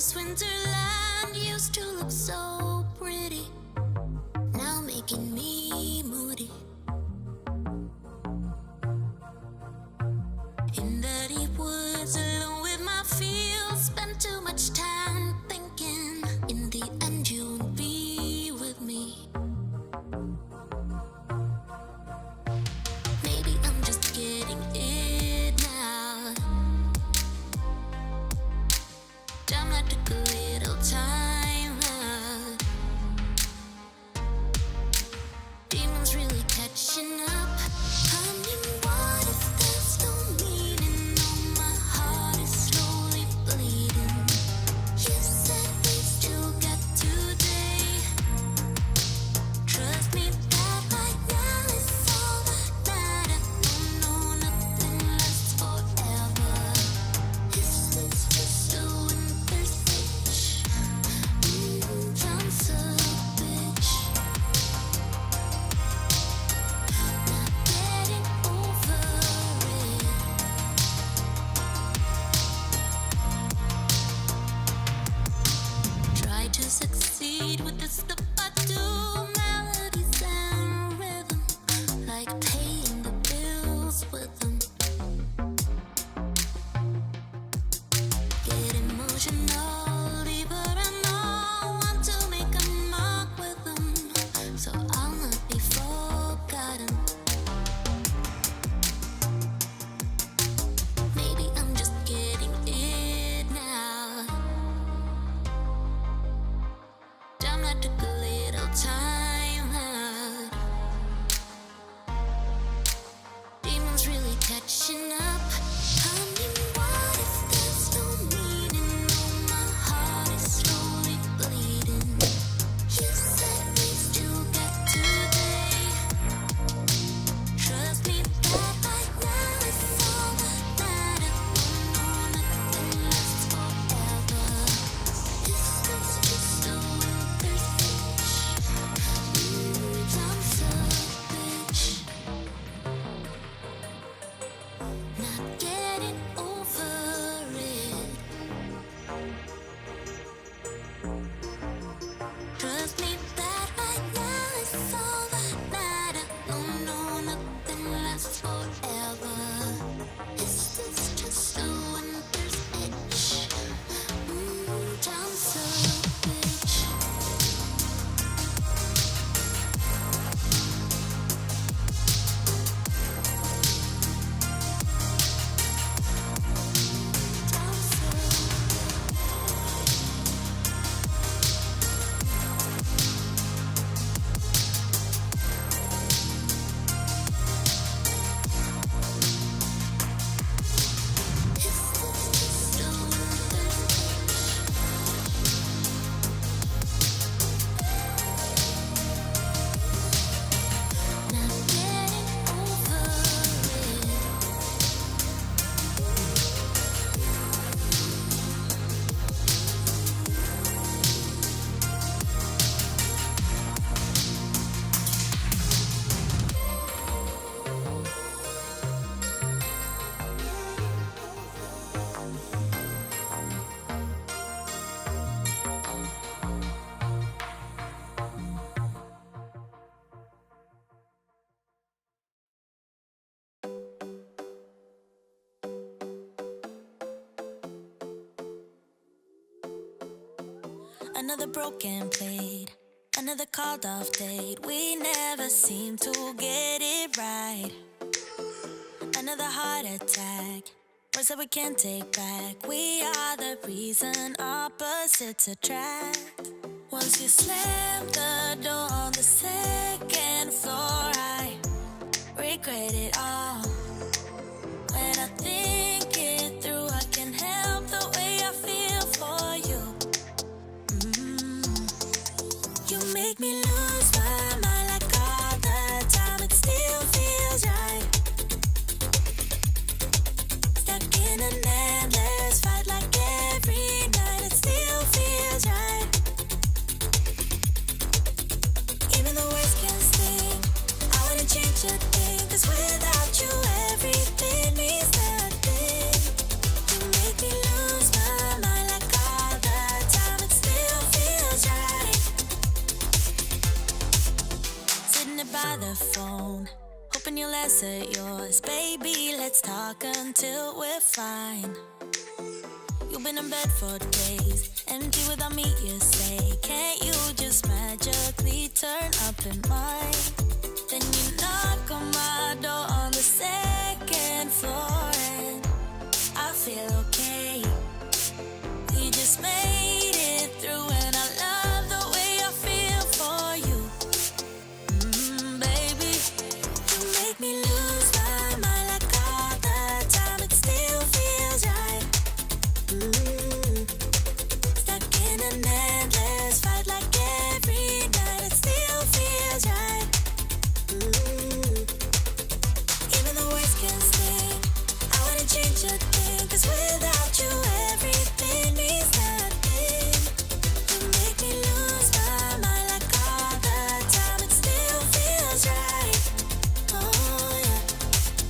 This winterland used to look so pretty, now making me moody. In the deep woods, alone with my feels, spend too much time thinking. In the end, you'll be with me. Maybe I'm just getting it now. Damn, I took a little time out. Demons really catching up. I mean, what if there's no meaning? No, my heart is slowly bleeding. You said we still got today. Trust me that right now is all that matters. No, nothing lasts forever. This is just a winter stage. I'm so bitch. Not getting over it. Try to succeed with the stuff I do, melodies and rhythm, like paying the bills with them. Get emotional, deeper and all, want to make a mark with them, so I'll not be forgotten. Maybe I'm just getting it now. Damn, I took a little time out. Demons really catching up. I mean, what if there's no meaning? No, my heart is slowly bleeding. You said we still got today. Trust me that right now is all that matters. No, nothing lasts forever. This is just a winter stage. I'm so bitch. Not getting over it. Trust me that right now is all that matters. No, nothing lasts forever. This is just a winter stage. I'm so bitch. Another broken plate, another called off date. We never seem to get it right. Another heart attack, words that we can't take back. We are the reason opposites attract. Once you slam the door on the second floor, I regret it all. When I think it through, I can help the way I feel for you. You make me lose my mind like all the time. It still feels right. Stuck in an endless fight like every night. It still feels right. Even the worst can sting. I wouldn't change a thing, 'cause without you desert yours. Baby, let's talk until we're fine. You've been in bed for days, empty without me, you say. Can't you just magically turn up in mine? Then you knock on my door on the second floor, and I feel okay. We just made it through, and I love the way I feel for you. Baby, you make me lose my mind like all the time. It still feels right. Stuck in an endless fight like every night. It still feels right. Even the worst can sting. I wouldn't change a thing, 'cause without you everything means nothing. You make me lose my mind like all the time. It still feels right. Oh yeah.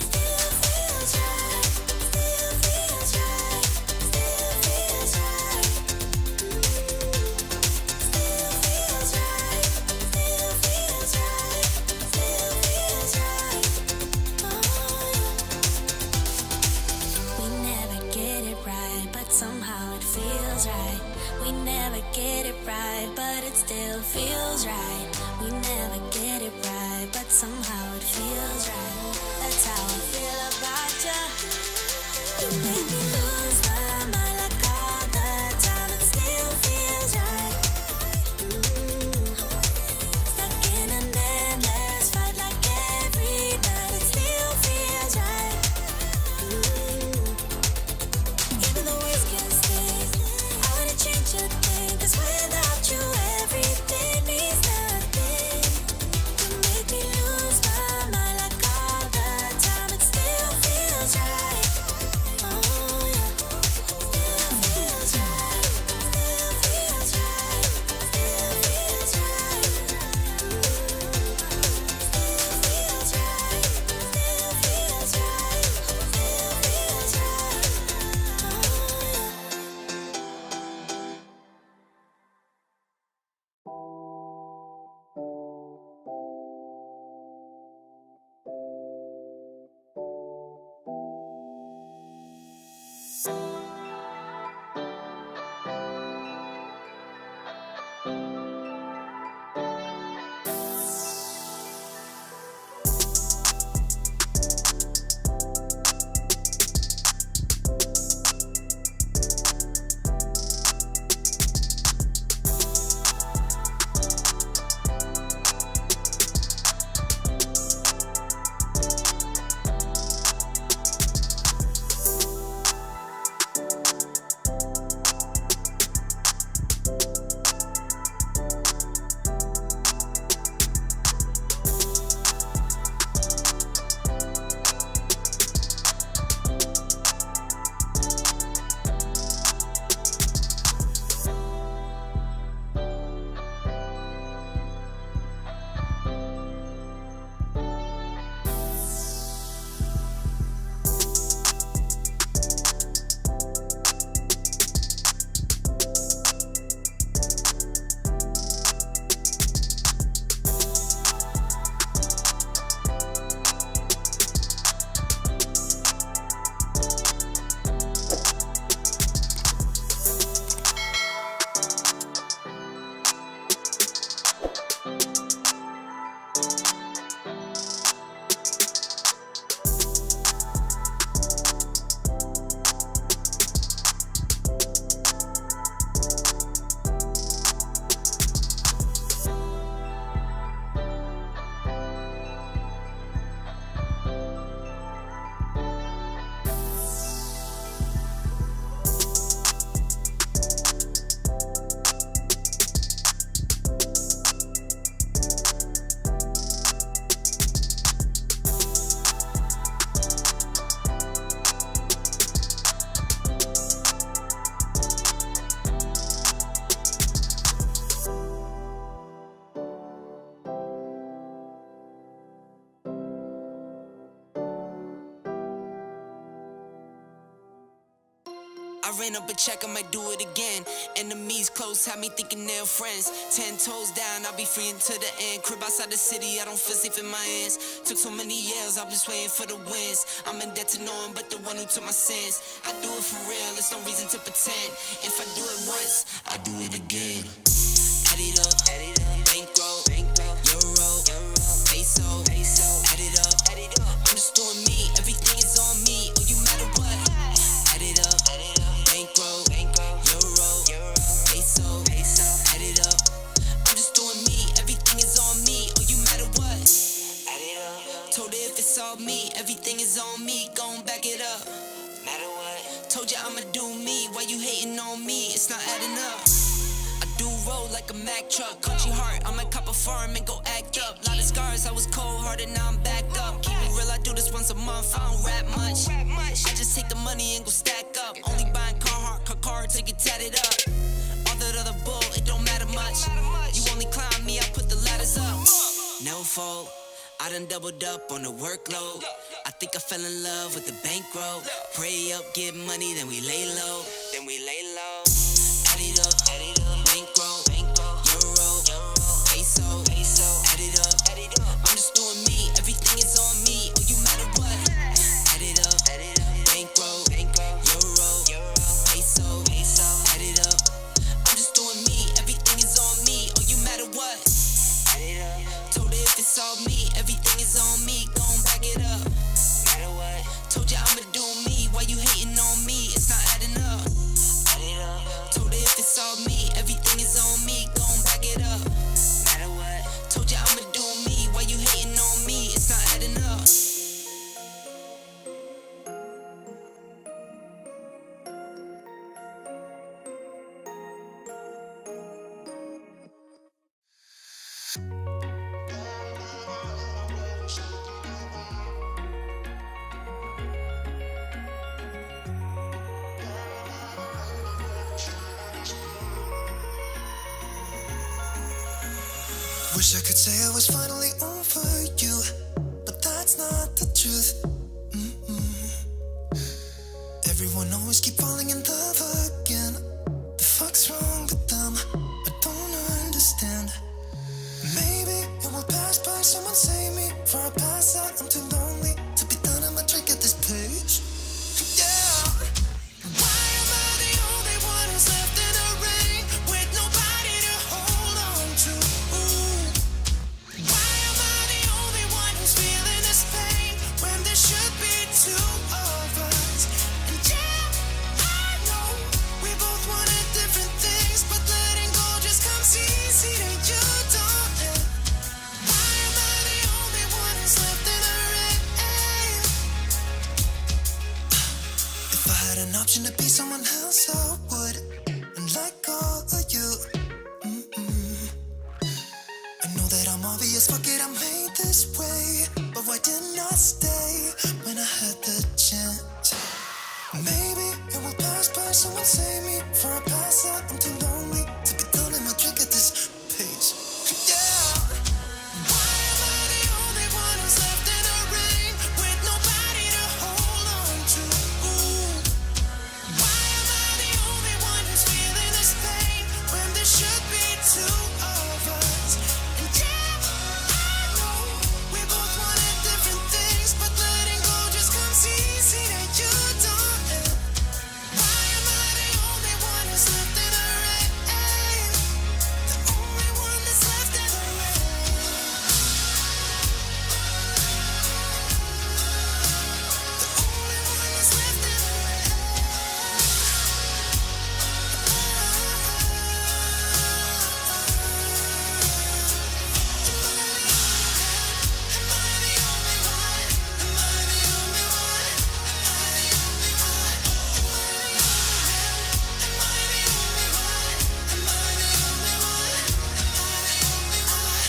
Still feels right. Still feels right. Still feels right. Still feels right. Still feels right. Still feels right. Oh yeah. We never get it right, but somehow it feels right. We never get it right, but it still feels right. We never get it right, but somehow it feels right. That's how I feel about you. You make me lose my mind like all the time. It still feels right. Stuck in an endless fight like every night. It still feels right. Even the worst can stay. I wouldn't change a thing, 'cause without you everything means nothing. You make me lose my mind like all the time. It still feels right. Oh ran up a check, I might do it again. Enemies close, had me thinking they're friends. 10 toes down, I'll be free until the end. Crib outside the city, I don't feel safe in my hands. Took so many years, I'm just waiting for the wins. I'm in debt to no one but the one who took my sins. I do it for real, there's no reason to pretend. If I do it once, I do it again. Add it up, bankroll, euro, peso, add it up. I'm just doing me, everything is on me, oh you matter what. Add it up, bankroll, euro, peso, add it up. I'm just doing me, everything is on me, oh you matter what. Add it up. Told her if it's all me, everything is on me, gon' back it up. Matter what. Told you I'ma do me, why you hating on me? It's not adding up. I do roll like a Mack truck, country heart, I might cop a farm and go act up. Lot of scars, I was cold-hearted, now I'm backed up. Keep it real, I do this once a month, I don't rap much. I just take the money and go stack up. Only buying car till you tatted up. All that other bull, it don't matter much. You only climb me, I put the ladders up. Never fold, I done doubled up on the workload. I think I fell in love with the bankroll. Pray up, get money, then we lay low. Add it up, bankroll, euro, peso, add it up. I'm just doing me, everything is on me, oh you matter what. Add it up, bankroll, euro, peso, add it up. I'm just doing me, everything is on me, oh you matter what. Add it up. Told her if it's all me, everything is on me, gon' back it up. Matter what. Told you I'ma do me, why you hating on me? It's not adding up. Add it up. Told her if it's all me, everything is on me, gon' back it up. Matter what. Told you I'ma do me, why you hating on me? It's not adding up. Wish I could say I was finally over you, but that's not the truth. Everyone always keep falling in love again. The fuck's wrong with them? I don't understand. Maybe it will pass by, someone save me. For I pass out, I'm too lonely to be done. I'ma drink at this place. Yeah. Why am I the only one who's left in the rain with nobody to hold on to? Why am I the only one who's feeling this pain when there should be two of us? And yeah, I know we both wanted different things, but letting go just comes easy to you, don't it? Why am I the only one who's left in the rain? If I had an option to be someone else, I would, and let go of you. I know that I'm obvious, fuck it, I'm made this way. But why didn't I stay when I had the chance? Maybe it will pass by, someone save me. For I pass out, I'm too lonely to be done in my drink at this pace. Yeah. Why am I the only one who's left in the rain with nobody to hold on to? Why am I the only one who's feeling this pain when there should be two of us? And yeah, I know we both wanted different things, but letting go just comes easy to you, don't it? Why am I the only one who's left in the rain? The only one that's left in the rain. The only one that's left in the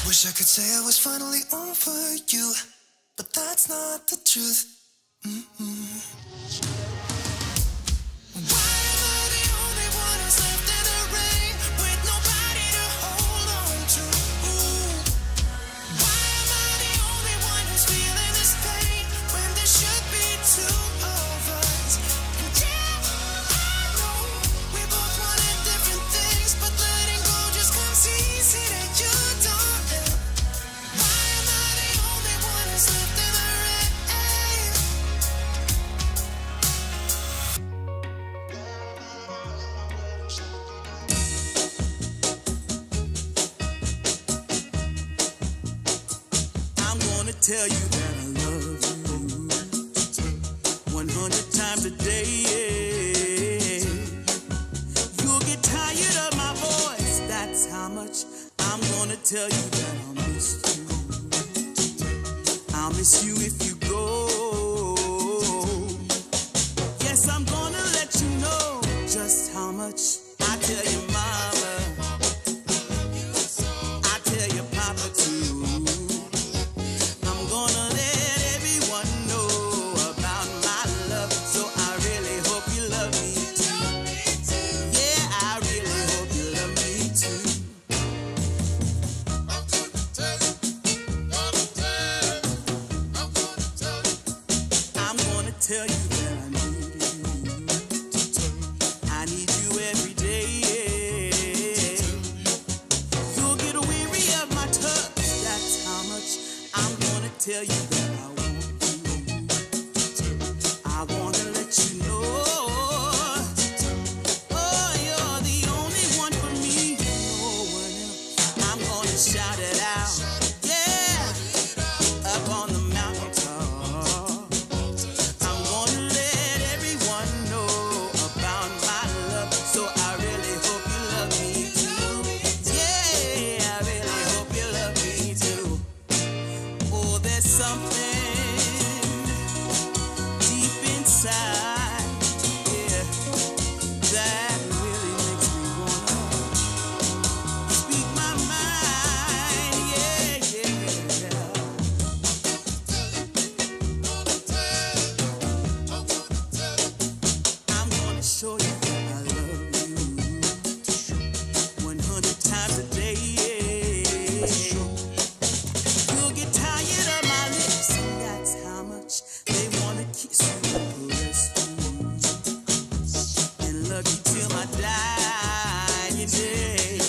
Wish I could say I was finally over you, but that's not the truth. Why am I the only one who's left in the rain with nobody to hold on to? Why am I the only one who's feeling this pain when there should be two of us? And yeah, I know tell you that I love you 100 times a day. You'll get tired of my voice, that's how much I'm gonna tell you that I'll miss you. I'll miss you if you go. Yes, I'm gonna let you know just how much I tell your mama, I tell your papa too. I'm gonna let everyone know about my love, so I really hope you love me too. Yeah, I really hope you love me too. I'm gonna tell you that I need you. I need you every day. You'll get weary of my touch, that's how much I'm gonna tell you that I want you. I wanna let you know, oh, you're the only one for me, no one else. I'm gonna shout it out, yeah, up on the mountaintop. I'm gonna let everyone know about my love, so I really hope you love me too. Yeah, I really hope you love me too. Oh, there's something deep inside, yeah, that really makes me wanna speak my mind, yeah, yeah, yeah. I'm gonna show you that I love you 100 times a day. You'll get tired of my lips, and that's how much they wanna kiss you and caress you and love you till my dying day.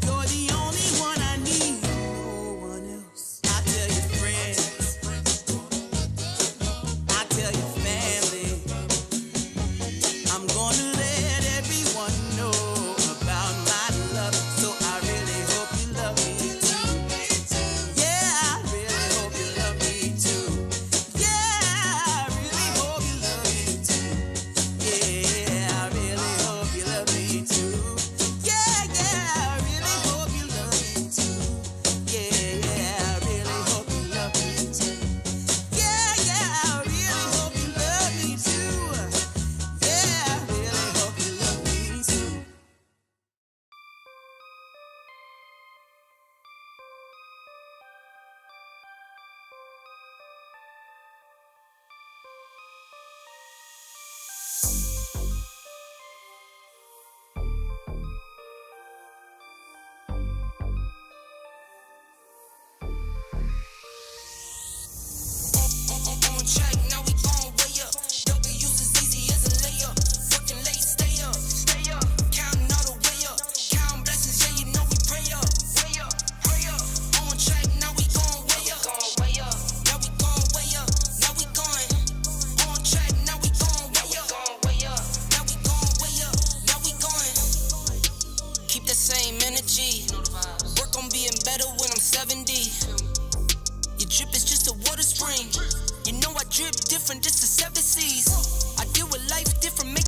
You're the only one I need, no one else. I tell your friends, I tell your family, I'm gonna let everyone know about my love, so I really hope you love me too. Yeah, I really hope you love me too. Yeah, I really hope you love me too. Yeah, I really hope you love me too. Yeah, yeah, I really hope you love me too. Yeah, yeah, I really hope you love me too. Yeah, yeah, I really hope you love me too. Yeah, I really hope you love me too. On track, now we gon' way up. W's as easy as a layup. Working late, stay up. Counting all the way up. Counting blessings, yeah, you know we pray up. Pray up. On track, now we gon' way up. Now we gon' way up. Now we going. On track, now we gon' way up. Now we gon' way up. Now we going. Keep the same energy. Work on being better when I'm 70. Your drip is just a water spring. You know I drip different, just the 7 C's. I deal with life different, make